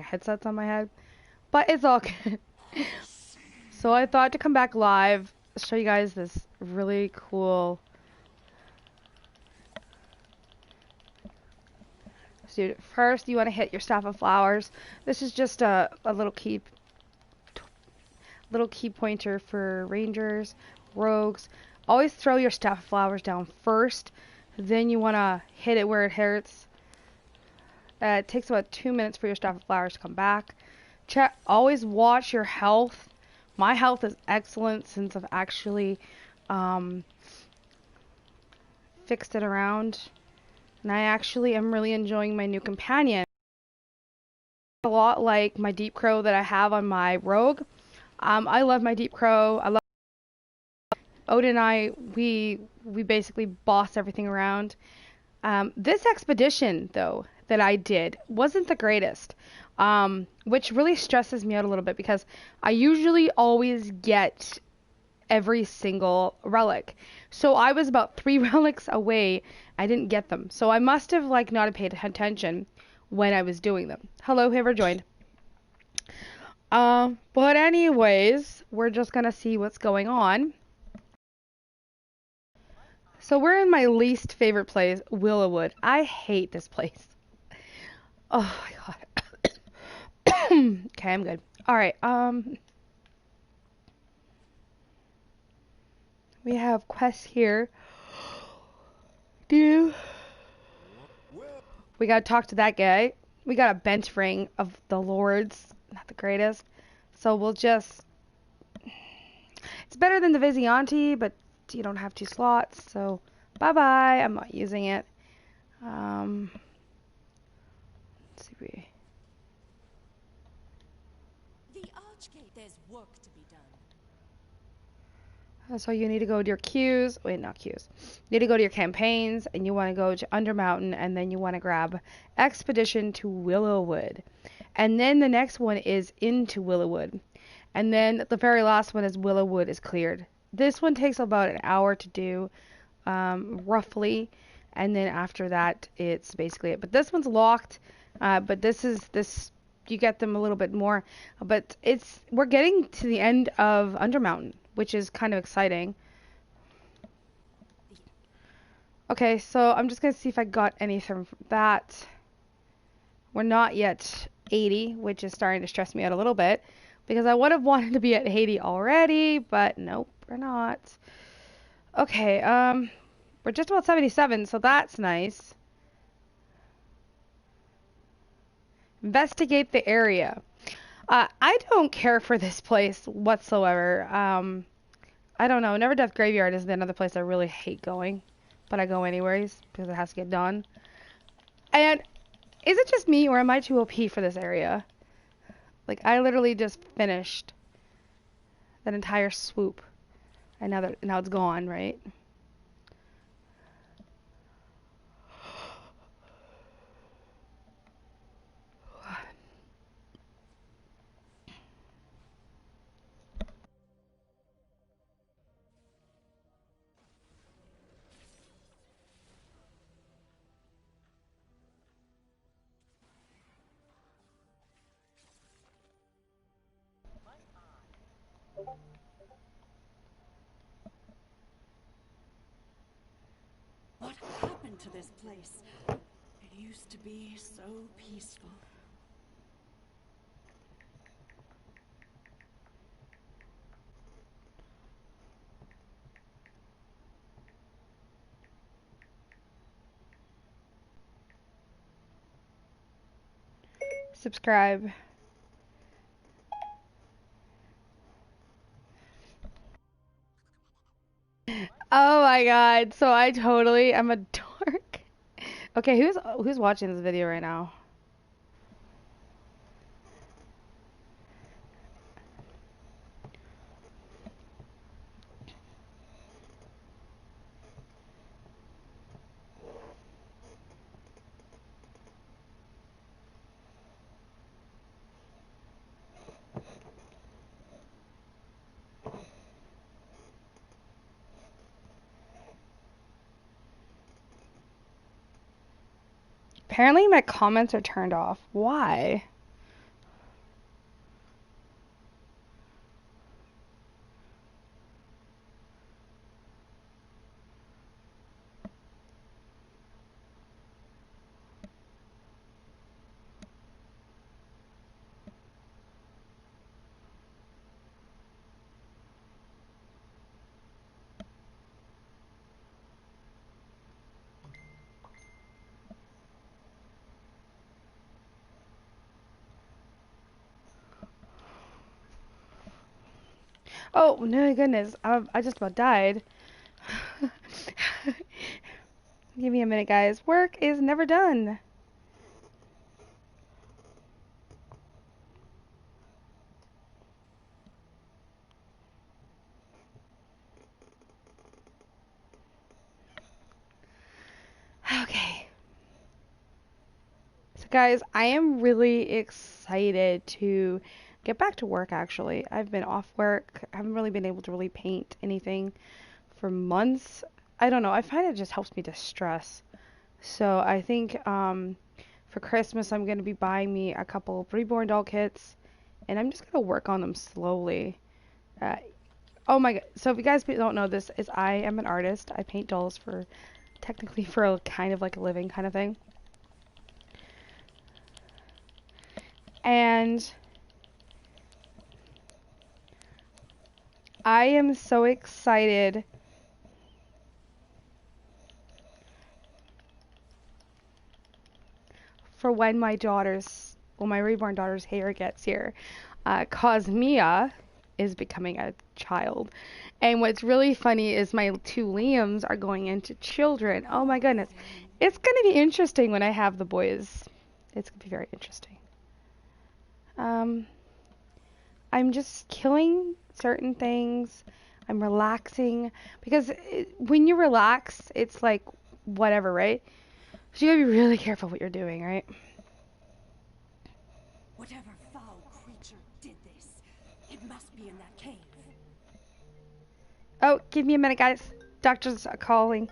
headsets on my head, but it's all good. So I thought to come back live, show you guys this really cool. So first, you want to hit your staff of flowers. This is just a little key pointer for rangers, rogues. Always throw your staff of flowers down first. Then you want to hit it where it hurts. It takes about 2 minutes for your staff of flowers to come back. Always watch your health. My health is excellent since I've actually fixed it around. And I actually am really enjoying my new companion. A lot like my Deep Crow that I have on my rogue. I love my Deep Crow. I love Odin and I. We basically boss everything around. This expedition, though, that I did wasn't the greatest, which really stresses me out a little bit because I usually always get every single relic. So I was about 3 relics away. I didn't get them. So I must have not paid attention when I was doing them. Hello, whoever joined. But anyways, we're just gonna see what's going on. So we're in my least favorite place, Willowwood. I hate this place. Oh my god. Okay, I'm good. Alright, we have quests here. We gotta talk to that guy. We got a bench ring of the lords. Not the greatest. So we'll just... It's better than the Vizianti, but you don't have 2 slots, so bye-bye. I'm not using it. Let's see. The Archgate, there's work to be done. So you need to go to your queues. Wait, not queues. You need to go to your campaigns, and you want to go to Undermountain, and then you want to grab Expedition to Willowwood. And then the next one is Into Willowwood. And then the very last one is Willowwood is cleared. This one takes about an hour to do, roughly. And then after that, it's basically it. But this one's locked. But this you get them a little bit more. But we're getting to the end of Undermountain, which is kind of exciting. Okay, so I'm just going to see if I got anything from that. We're not yet 80, which is starting to stress me out a little bit. Because I would have wanted to be at 80 already, but nope, we're not. Okay, we're just about 77, so that's nice. Investigate the area. I don't care for this place whatsoever. I don't know. Never Death Graveyard is another place I really hate going. But I go anyways, because it has to get done. And is it just me, or am I too OP for this area? I literally just finished that entire swoop. And now it's gone, right? What happened to this place? It used to be so peaceful. Subscribe. Oh my god, so I'm a dork. Okay, who's watching this video right now? Apparently my comments are turned off. Why? Oh, no goodness. I just about died. Give me a minute, guys. Work is never done. Okay. So, guys, I am really excited to get back to work, actually. I've been off work. I haven't really been able to really paint anything for months. I don't know. I find it just helps me distress. So, I think for Christmas, I'm going to be buying me a couple of reborn doll kits, and I'm just going to work on them slowly. Uh, oh my god. So, if you guys don't know this, is I am an artist. I paint dolls for technically for a kind of like a living kind of thing. And I am so excited for when my reborn daughter's hair gets here. Cause Mia is becoming a child. And what's really funny is my two Liams are going into children. Oh my goodness. It's going to be interesting when I have the boys. It's going to be very interesting. Um, I'm just killing certain things. I'm relaxing because when you relax, it's like whatever, right? So you gotta be really careful what you're doing, right? Whatever foul creature did this, it must be in that cave. Oh, give me a minute, guys. Doctor's calling.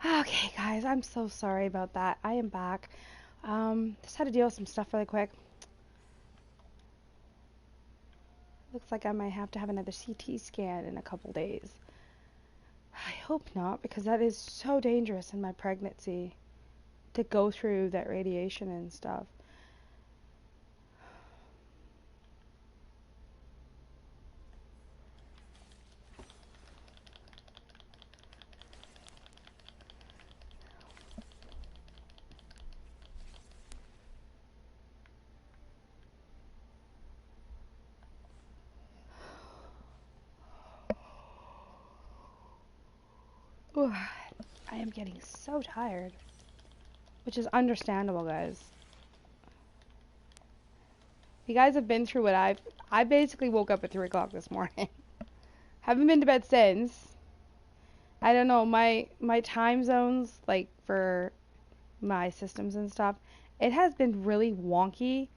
Okay, guys, I'm so sorry about that. I am back. Just had to deal with some stuff really quick. Looks like I might have to have another CT scan in a couple days. I hope not, because that is so dangerous in my pregnancy to go through that radiation and stuff. Ooh, I am getting so tired, which is understandable, guys. You guys have been through what I basically woke up at 3 o'clock this morning. Haven't been to bed since. I don't know, my time zones, like for my systems and stuff, it has been really wonky.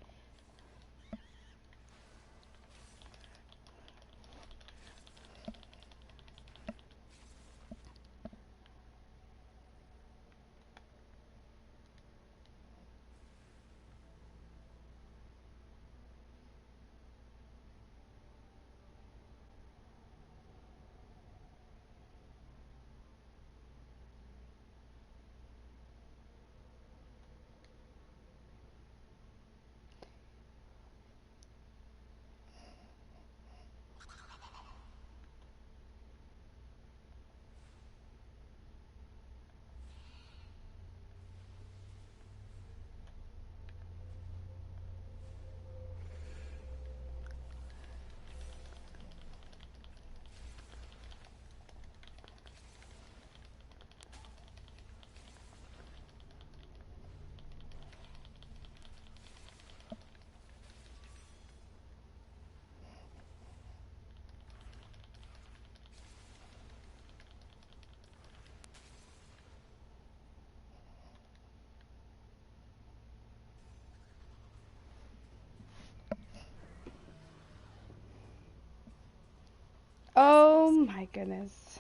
my goodness.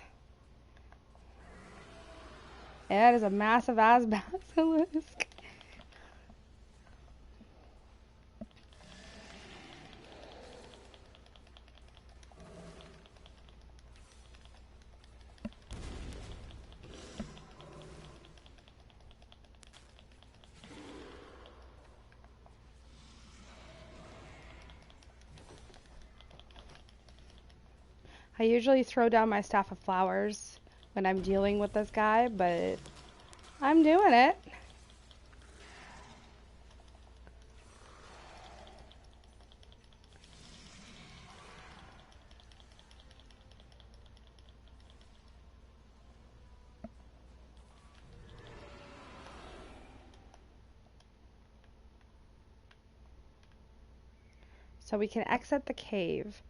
That is a massive ass basilisk. I usually throw down my staff of flowers when I'm dealing with this guy, but I'm doing it. So we can exit the cave.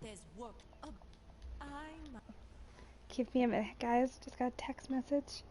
There's work. I'm. Give me a minute, guys. Just got a text message.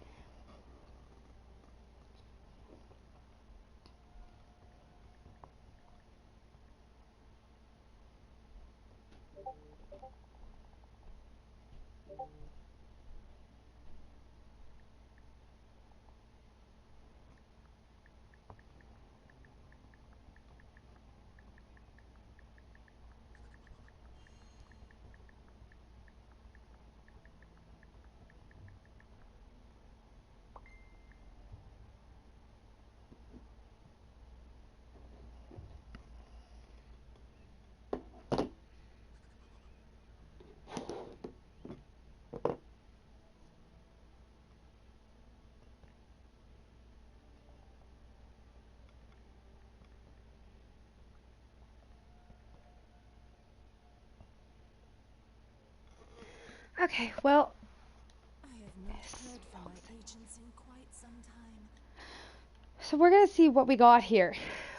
Okay, well, I have not heard from my agents in quite some time. so we're gonna see what we got here.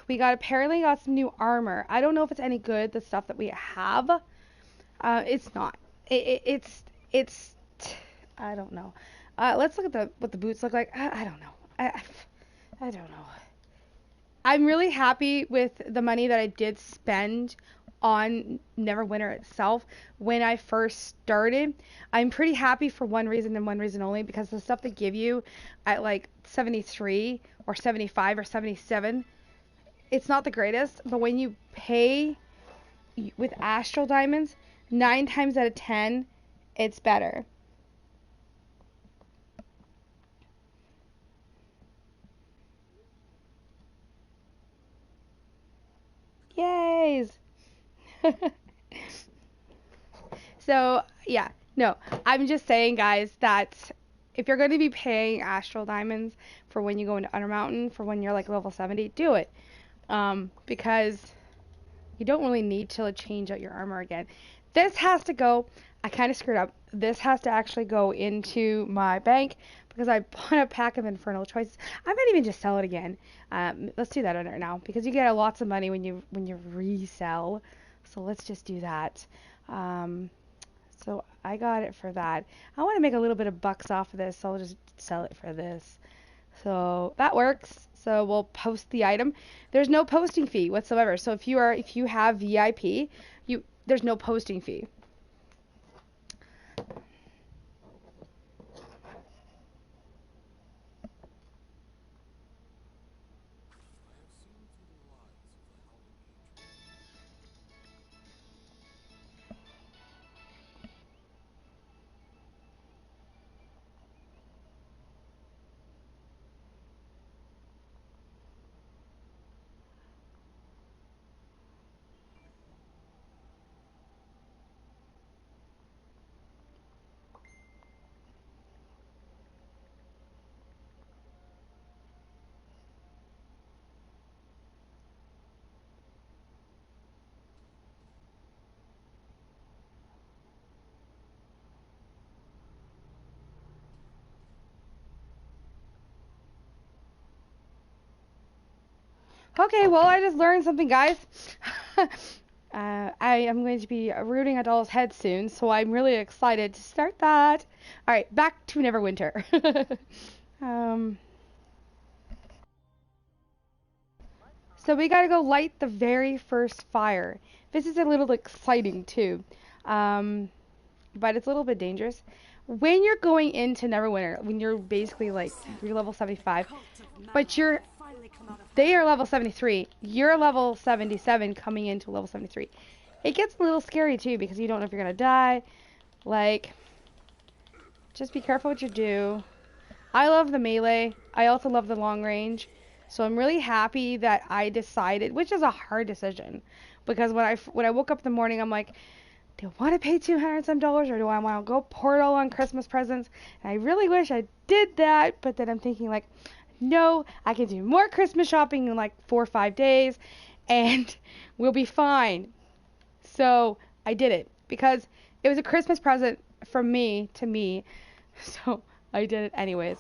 We apparently got some new armor. I don't know if it's any good, the stuff that we have. It's not. It's I don't know. Let's look at what the boots look like. I don't know. I don't know. I'm really happy with the money that I did spend on Neverwinter itself when I first started. I'm pretty happy for one reason and one reason only, because the stuff they give you at like 73 or 75 or 77, it's not the greatest, but when you pay with Astral Diamonds, 9 times out of 10, it's better. Yays! So, yeah, no, I'm just saying, guys, that if you're going to be paying Astral Diamonds for when you go into Undermountain, for when you're like level 70, do it. Because you don't really need to change out your armor again. This has to go, I kind of screwed up. This has to actually go into my bank because I bought a pack of Infernal Choices. I might even just sell it again. Let's do that under now because you get lots of money when you resell. So let's just do that. So I got it for that. I want to make a little bit of bucks off of this, so I'll just sell it for this. So that works. So we'll post the item. There's no posting fee whatsoever. So if you have VIP, there's no posting fee. Okay, well, I just learned something, guys. I am going to be rooting a doll's head soon, so I'm really excited to start that. All right, back to Neverwinter. um, so we gotta go light the very first fire. This is a little exciting too, um, but it's a little bit dangerous. When you're going into Neverwinter, when you're basically like you're level 75, Cult of but Manor have finally come out of they hiding. are level 73. You're level 77 coming into level 73. It gets a little scary too because you don't know if you're gonna die. Like, just be careful what you do. I love the melee. I also love the long range. So I'm really happy that I decided, which is a hard decision, because when I woke up in the morning, I'm like, do I want to pay 200 some dollars or do I want to go pour it all on Christmas presents? And I really wish I did that, but then I'm thinking like, no, I can do more Christmas shopping in like 4 or 5 days, and we'll be fine. So I did it because it was a Christmas present from me to me. So I did it anyways.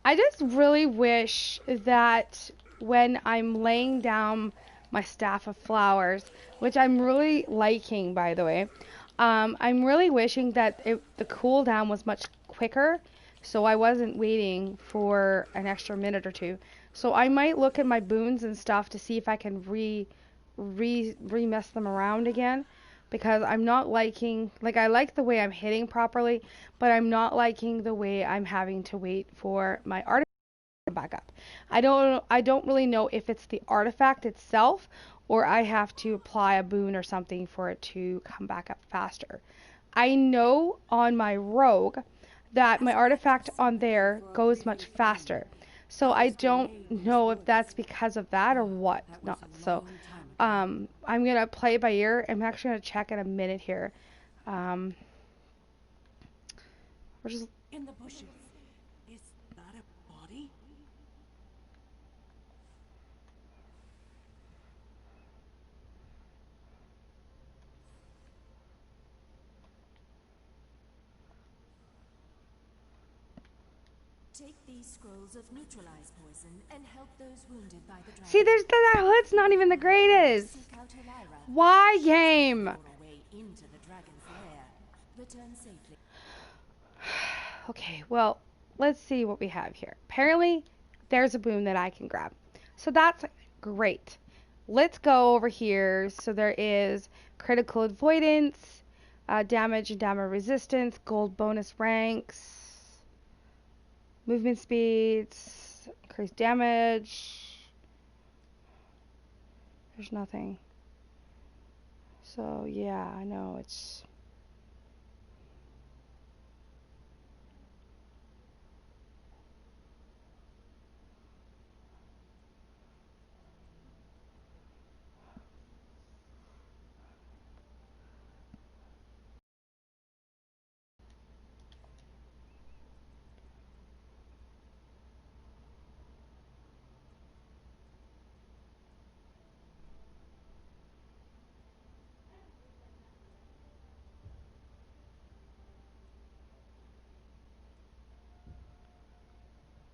I just really wish that when I'm laying down my staff of flowers, which I'm really liking, by the way, I'm really wishing that the cooldown was much quicker, so I wasn't waiting for an extra minute or two. So I might look at my boons and stuff to see if I can mess them around again, because I'm not liking, like, I like the way I'm hitting properly, but I'm not liking the way I'm having to wait for my artifact to back up. I don't really know if it's the artifact itself or I have to apply a boon or something for it to come back up faster. I know on my rogue that my artifact on there goes much faster. So I don't know if that's because of that or what not. So I'm gonna play it by ear. I'm actually gonna check in a minute here. Um, we're just In the bushes. Is that a body? Take these scrolls of neutralize poison and help those wounded by the dragon. see. There's that hood's not even the greatest. Seek out Elira. Why game? Your way into the dragon's lair. Return safely. Okay, well, let's see what we have here. Apparently, there's a boon that I can grab. So that's great. Let's go over here. So there is critical avoidance, damage and damage resistance, gold bonus ranks, movement speeds, increased damage. There's nothing. So yeah, I know it's...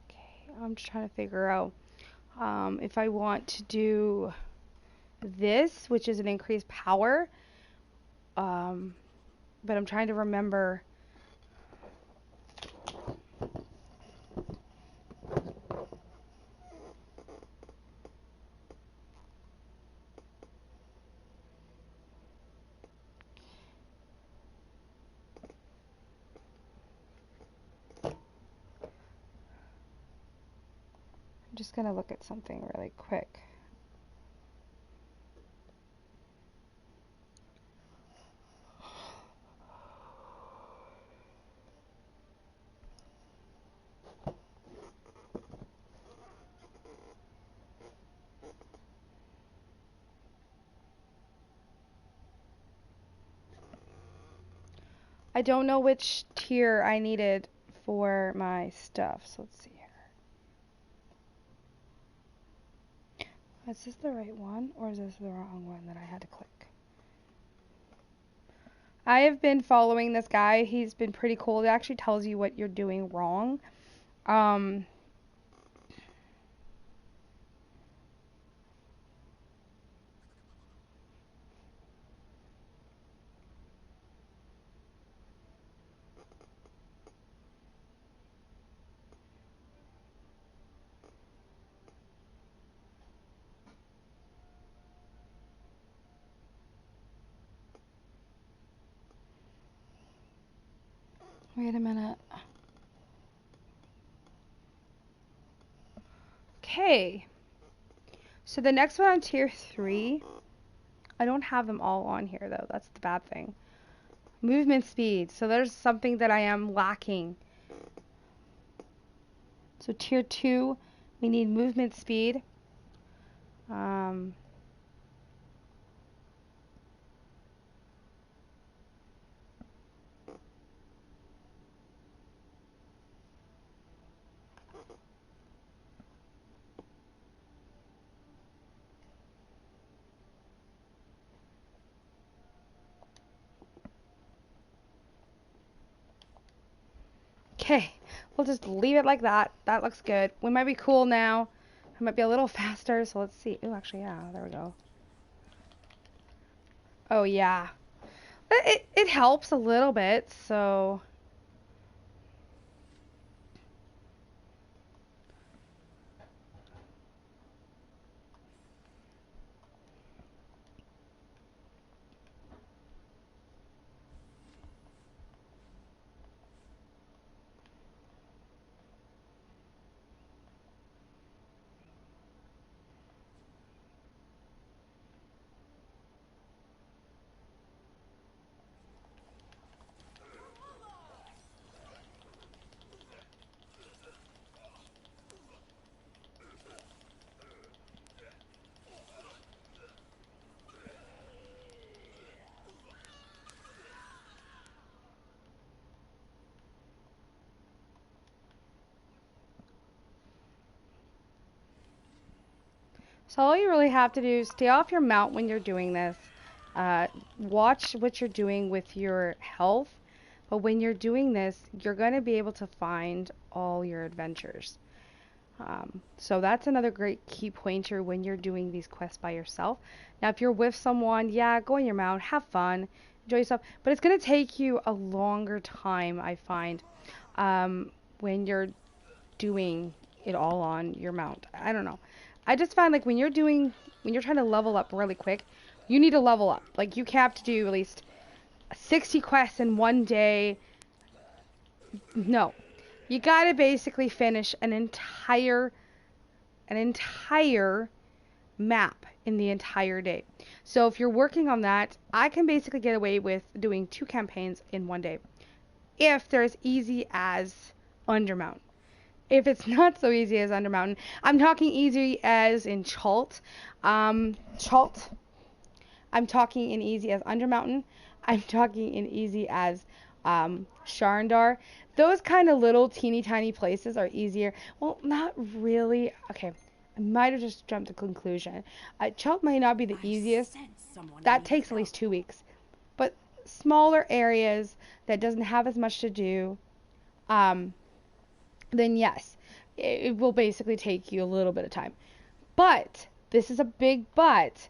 Okay, I'm just trying to figure out if I want to do this, which is an increased power. Um, but I'm trying to remember. I'm just gonna look at something really quick. I don't know which tier I needed for my stuff, so let's see here. Is this the right one, or is this the wrong one that I had to click? I have been following this guy. He's been pretty cool. It actually tells you what you're doing wrong. Um, Wait a minute. Okay. So the next one on tier 3, I don't have them all on here though. That's the bad thing. Movement speed. So there's something that I am lacking. So tier 2, we need movement speed. Um, okay, we'll just leave it like that. That looks good. We might be cool now. I might be a little faster, so let's see. Oh, actually, yeah, there we go. Oh, yeah. It helps a little bit, so... So all you really have to do is stay off your mount when you're doing this. Watch what you're doing with your health. But when you're doing this, you're going to be able to find all your adventures. So that's another great key pointer when you're doing these quests by yourself. Now, if you're with someone, yeah, go on your mount, have fun, enjoy yourself. But it's going to take you a longer time, I find, when you're doing it all on your mount. I don't know. I just find like when you're trying to level up really quick, you need to level up. Like you have to do at least 60 quests in one day. No. You gotta basically finish an entire map in the entire day. So if you're working on that, I can basically get away with doing 2 campaigns in one day. If they're as easy as Undermount. If it's not so easy as Undermountain, I'm talking easy as in Chult. Chult. I'm talking in easy as Undermountain. I'm talking in easy as Sharndar. Those kind of little teeny tiny places are easier. Well, not really. Okay, I might have just jumped to conclusion. Chult might not be the easiest. That takes at least 2 weeks. But smaller areas that doesn't have as much to do, then yes, it will basically take you a little bit of time. But, this is a big but,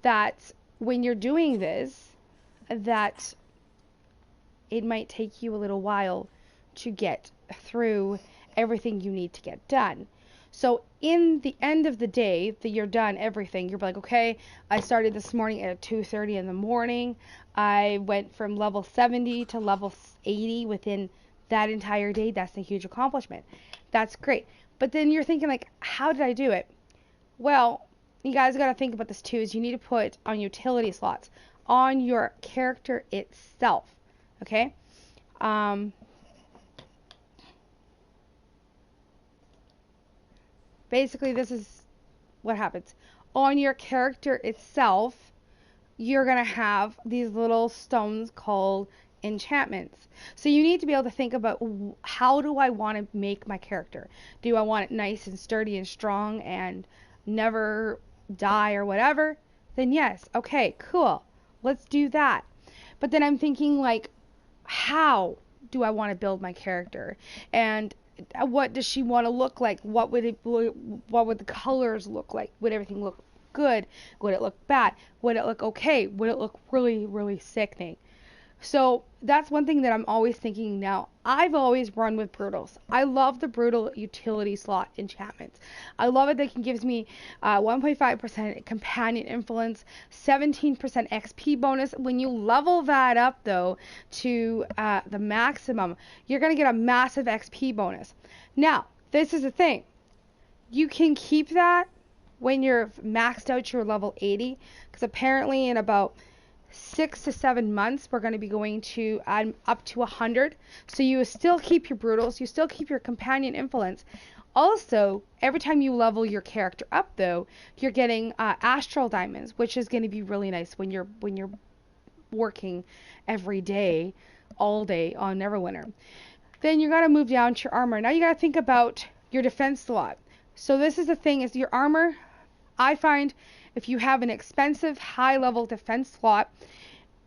that when you're doing this, that it might take you a little while to get through everything you need to get done. So in the end of the day that you're done everything, you're like, okay, I started this morning at 2:30 in the morning. I went from level 70 to level 80 within that entire day. That's a huge accomplishment. That's great. But then you're thinking like, how did I do it? Well, you guys got to think about this too, is you need to put on utility slots on your character itself. Okay? Basically, this is what happens. On your character itself, you're going to have these little stones called enchantments. So you need to be able to think about, how do I want to make my character? Do I want it nice and sturdy and strong and never die or whatever? Then yes, okay, cool. Let's do that. But then I'm thinking like, how do I want to build my character? And what does she want to look like? What would the colors look like? Would everything look good? Would it look bad? Would it look okay? Would it look really, really sickening? So that's one thing that I'm always thinking now. I've always run with brutals. I love the brutal utility slot enchantments. I love it that it gives me 1.5% companion influence, 17% XP bonus. When you level that up though to the maximum, you're going to get a massive XP bonus. Now, this is the thing. You can keep that when you're maxed out your level 80, because apparently in about 6 to 7 months we're going to be going to add up to 100. So you still keep your brutals, you still keep your companion influence. Also, every time you level your character up though, you're getting astral diamonds, which is going to be really nice when you're working every day, all day on Neverwinter. Then you got to move down to your armor. Now you got to think about your defense slot. So this is the thing, is your armor, I find if you have an expensive high level defense slot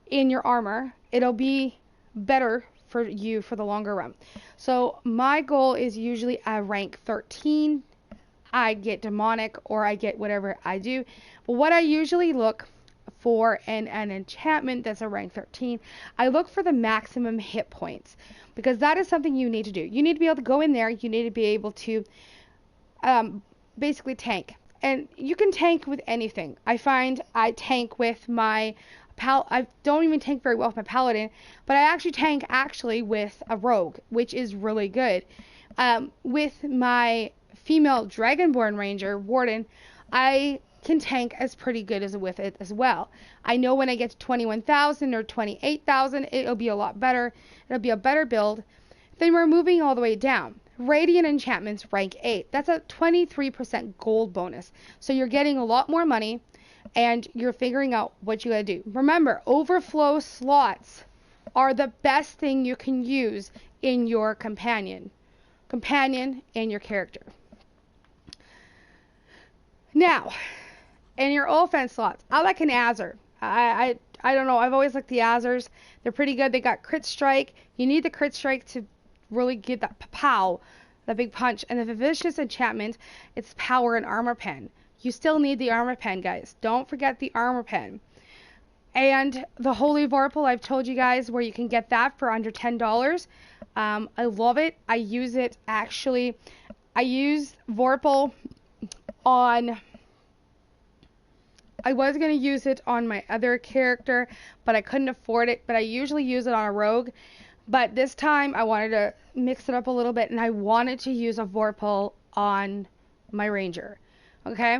in your armor, it'll be better for you for the longer run. So my goal is usually a rank 13. I get demonic or I get whatever I do. But what I usually look for in an enchantment that's a rank 13, I look for the maximum hit points, because that is something you need to do. You need to be able to go in there, you need to be able to basically tank. And you can tank with anything. I find I tank with my I don't even tank very well with my paladin, but I actually tank with a rogue, which is really good. With my female dragonborn ranger warden, I can tank as pretty good as with it as well. I know when I get to 21,000 or 28,000, it'll be a lot better. It'll be a better build. Then we're moving all the way down. Radiant enchantments rank 8. That's a 23% gold bonus. So you're getting a lot more money and you're figuring out what you gotta do. Remember, overflow slots are the best thing you can use in your companion and your character. Now, in your offense slots, I like an Azure. I don't know, I've always liked the Azures. They're pretty good. They got crit strike. You need the crit strike to really get that pow, that big punch. And the vicious enchantment, it's power and armor pen. You still need the armor pen, guys. Don't forget the armor pen. And the Holy Vorpal, I've told you guys where you can get that for under $10. I love it. I use it actually. I use Vorpal on. I was going to use it on my other character, but I couldn't afford it. But I usually use it on a rogue. But this time I wanted to mix it up a little bit, and I wanted to use a Vorpal on my ranger. Okay?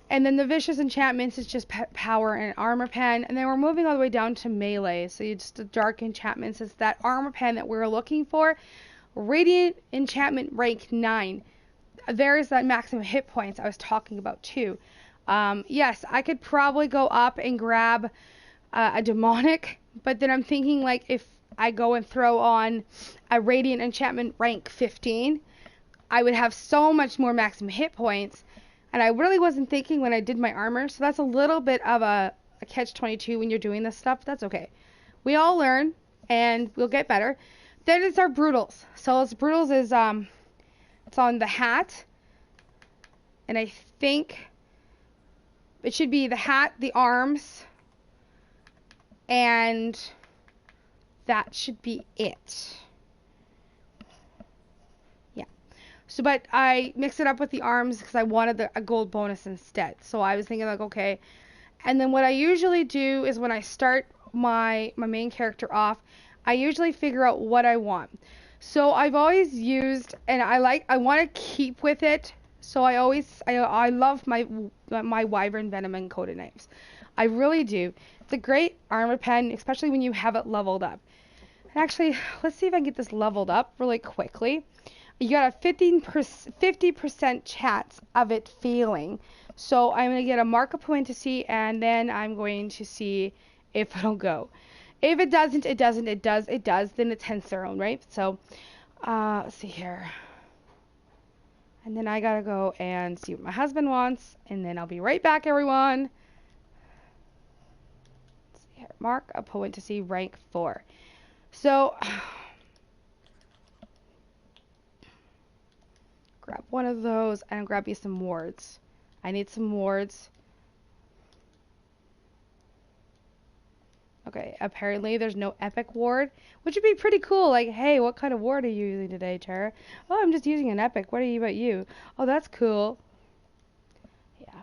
And then the vicious enchantments is just power and armor pen. And then we're moving all the way down to melee. So it's the dark enchantments. It's that armor pen that we're looking for. Radiant enchantment rank 9. There is that maximum hit points I was talking about too. Yes, I could probably go up and grab a demonic, but then I'm thinking like if I go and throw on a radiant enchantment rank 15, I would have so much more maximum hit points, and I really wasn't thinking when I did my armor, so that's a little bit of a catch-22 when you're doing this stuff. That's okay. We all learn, and we'll get better. Then it's our brutals. So it's brutals is it's on the hat, and I think it should be the hat, the arms, and that should be it. Yeah. So, but I mixed it up with the arms because I wanted a gold bonus instead. So I was thinking like, okay. And then what I usually do is when I start my main character off, I usually figure out what I want. So I've always used, and I want to keep with it. So I love my Wyvern Venom and Coated Knives. I really do. It's a great armor pen, especially when you have it leveled up. And actually, let's see if I can get this leveled up really quickly. You got a 50% chance of it failing. So I'm going to get a mark point to see, and then I'm going to see if it'll go. If it doesn't, it doesn't. It does. Then it's hence their own, right? So, let's see here. And then I gotta go and see what my husband wants, and then I'll be right back, everyone. Let's see here. Mark a point to see rank 4. So, grab one of those and grab you some wards. I need some wards. Okay, apparently there's no epic ward, which would be pretty cool. Like, hey, what kind of ward are you using today, Tara? Oh, I'm just using an epic. What about you? Oh, that's cool. Yeah.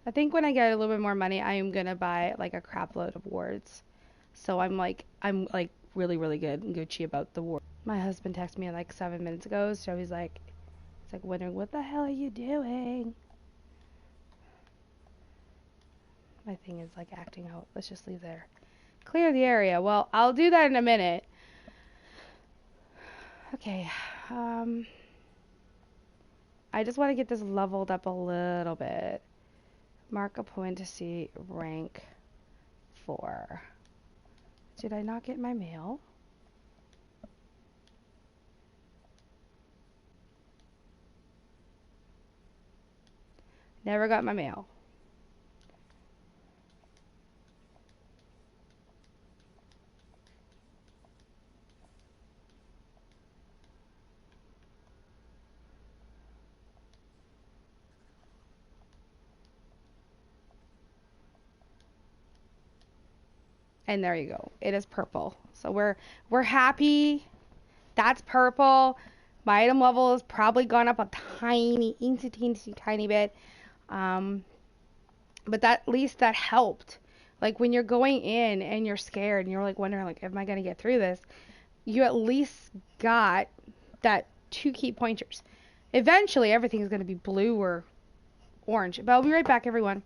I think when I get a little bit more money, I am gonna buy like a crap load of wards. So I'm like really, really good and Gucci about the ward. My husband texted me like 7 minutes ago, so he's like wondering what the hell are you doing? My thing is like acting out. Let's just leave there. Clear the area. Well, I'll do that in a minute. Okay. I just want to get this leveled up a little bit. Mark a point to see rank 4. Did I not get my mail? Never got my mail. And there you go. It is purple. So we're happy. That's purple. My item level has probably gone up a tiny, teensy, tiny bit. But at least that helped. Like when you're going in and you're scared and you're like wondering like, am I gonna get through this? You at least got that 2 key pointers. Eventually everything's gonna be blue or orange. But I'll be right back, everyone.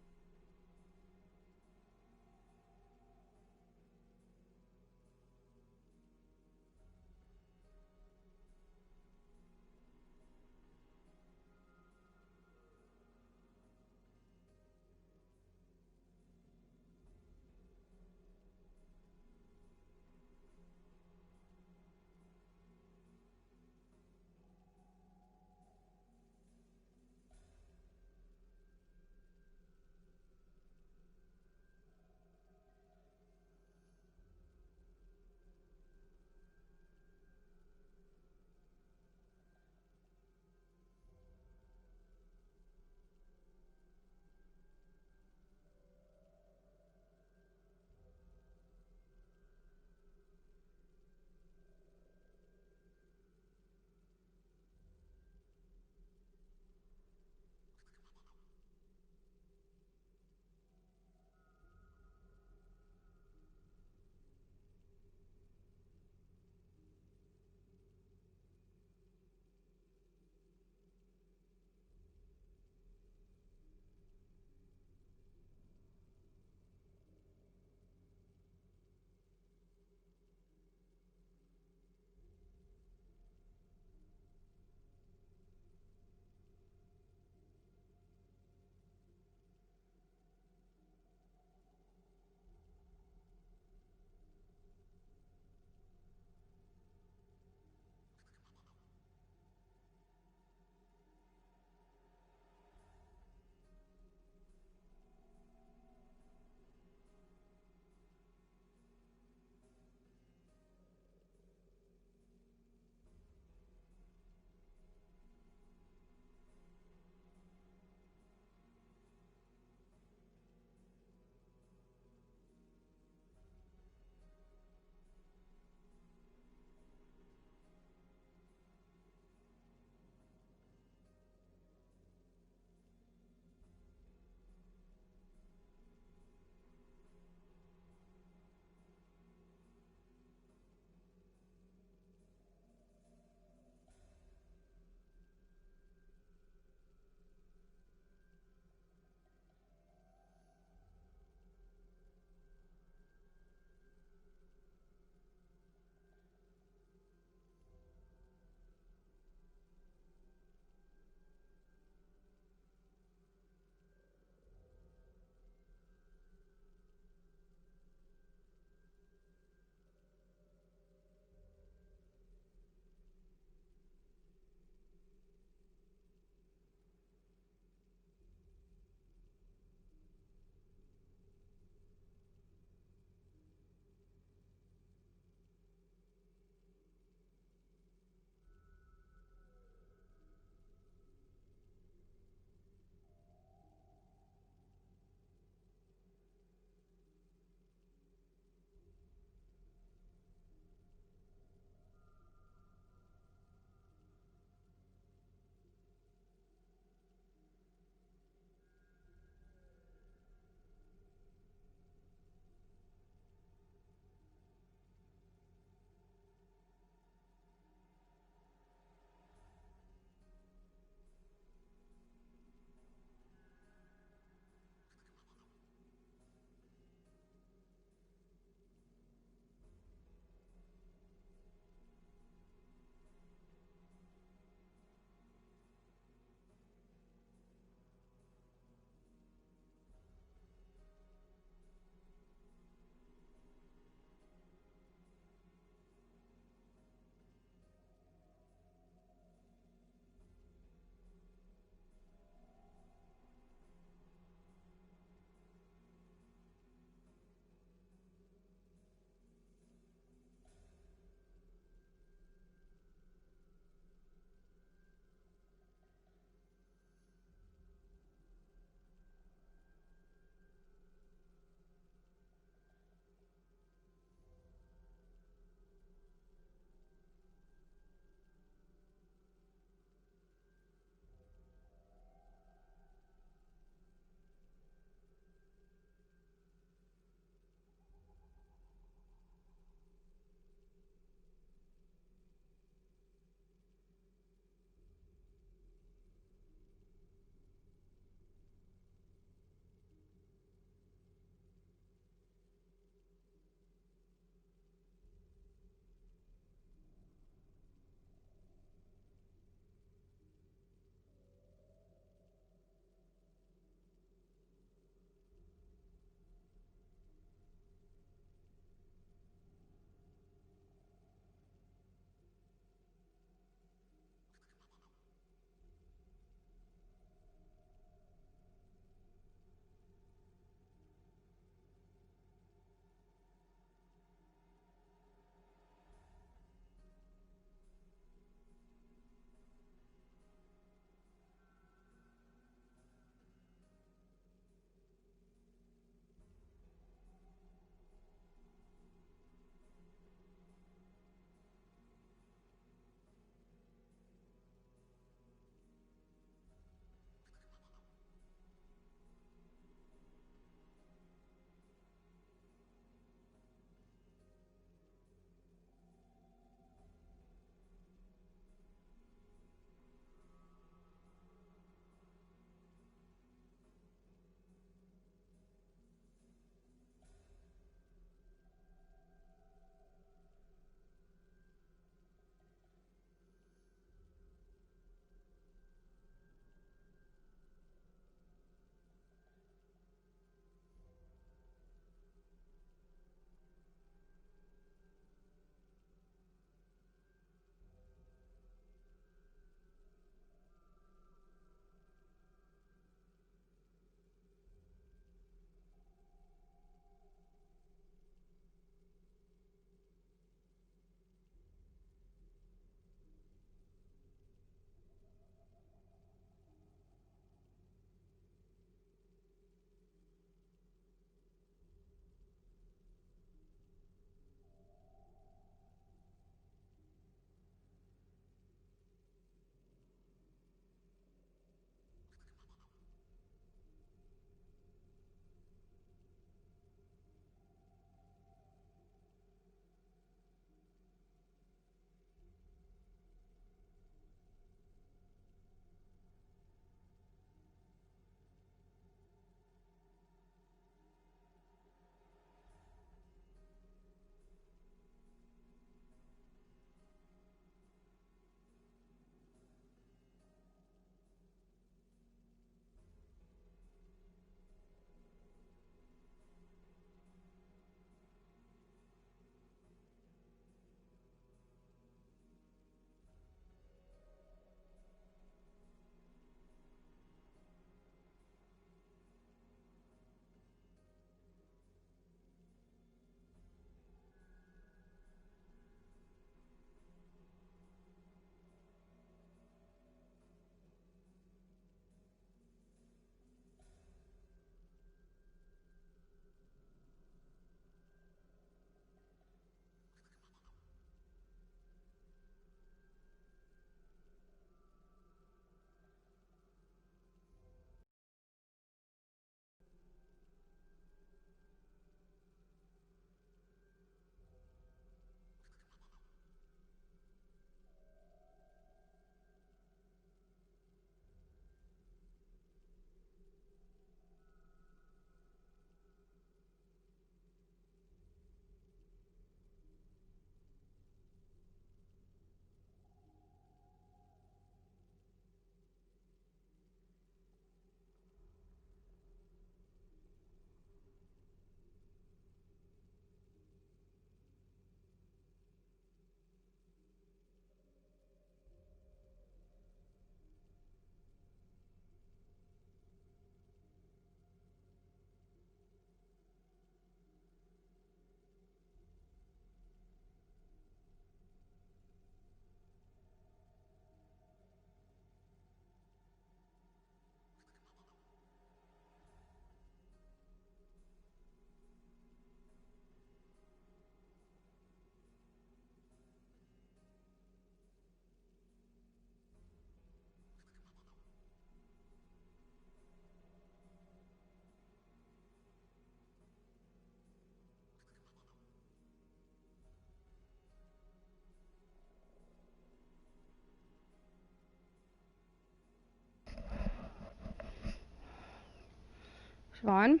Vaughn?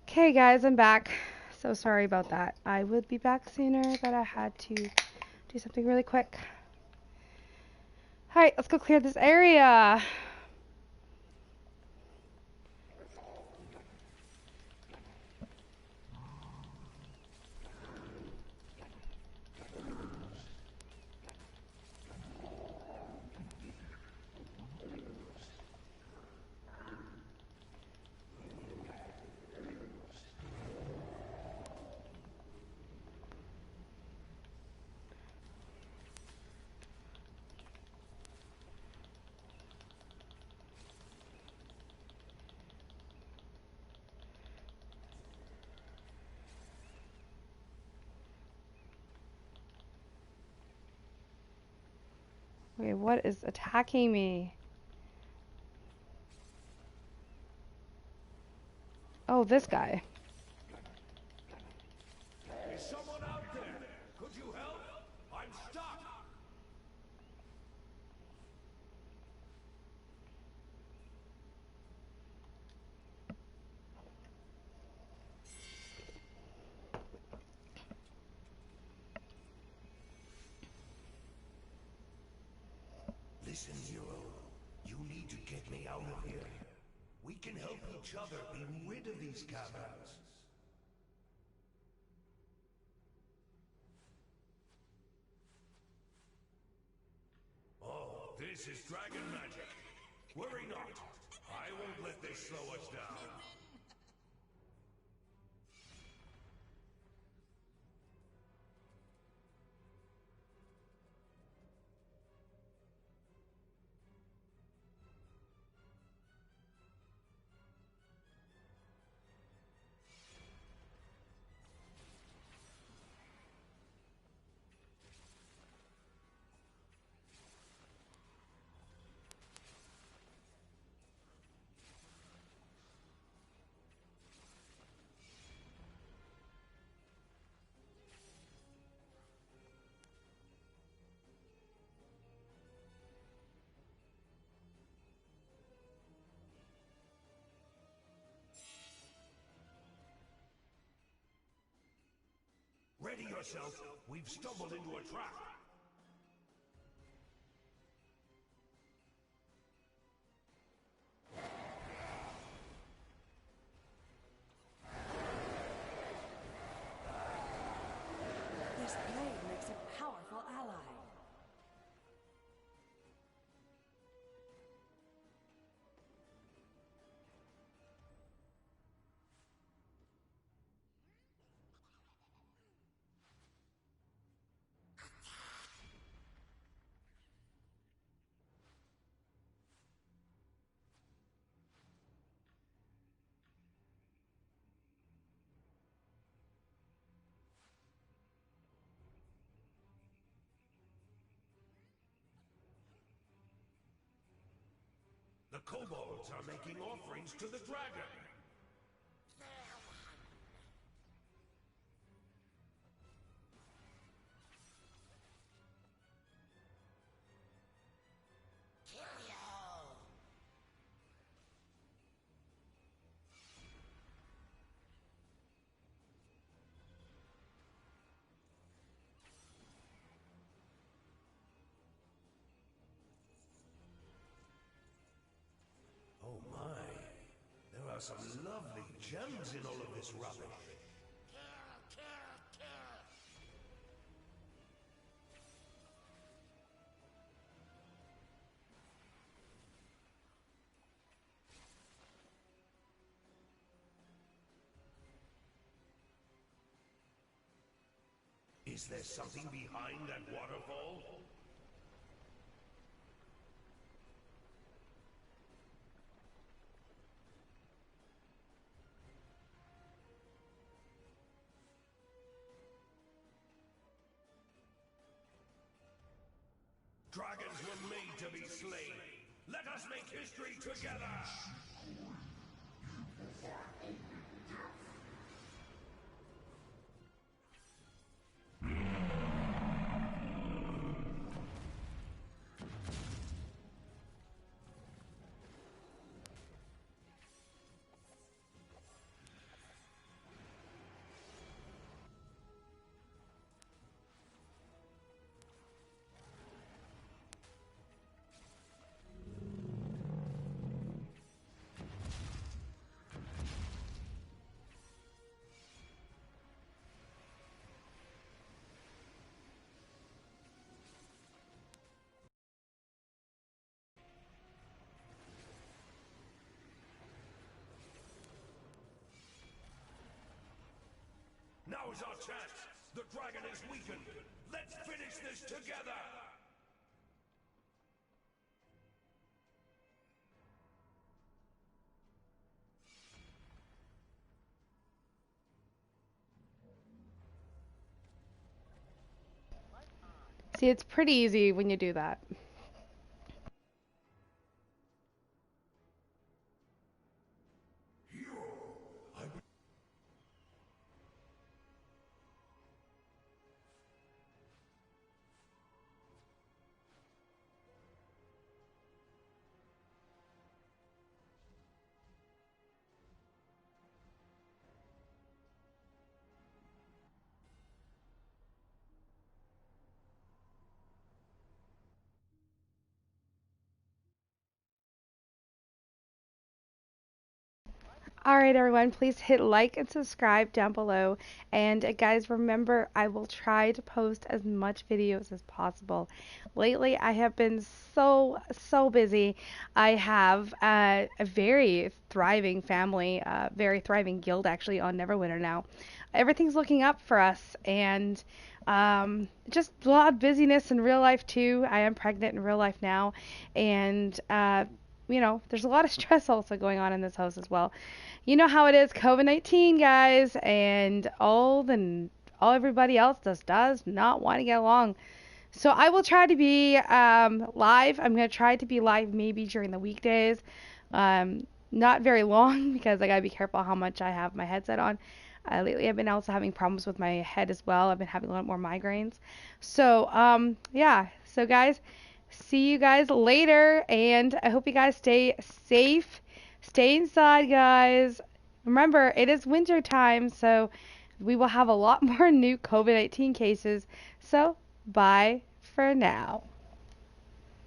Okay, guys, I'm back. So sorry about that. I would be back sooner, but I had to do something really quick. Alright, let's go clear this area. Wait, what is attacking me? Oh, this guy. Is someone out there? Could you help? I'm stuck. Listen, hero. You need to get me out of here. We can help each other be rid of these caverns. Oh, this is dragon magic. Worry not. I won't let this slow us down. Ready yourself. We've stumbled into a trap. This blade makes a powerful ally. The kobolds are making offerings to the dragon. Oh my. There are some lovely gems in all of this rubbish. Is there something behind that waterfall? Dragons were made slain. Let us make history together! Now is our chance! The dragon is weakened! Let's finish this together! See, it's pretty easy when you do that. Alright everyone, please hit like and subscribe down below. And guys, remember, I will try to post as much videos as possible. Lately, I have been so busy. I have a very thriving family, very thriving guild actually on Neverwinter now. Everything's looking up for us, and just a lot of busyness in real life too. I am pregnant in real life now, and you know, there's a lot of stress also going on in this house as well. You know how it is, COVID-19, guys, and all everybody else does not want to get along. So I will try to be live. I'm going to try to be live maybe during the weekdays. Not very long because I got to be careful how much I have my headset on. Lately I've been also having problems with my head as well. I've been having a lot more migraines. So yeah, so guys, see you guys later, and I hope you guys stay safe. Stay inside, guys. Remember, it is winter time, so we will have a lot more new COVID-19 cases. So, bye for now.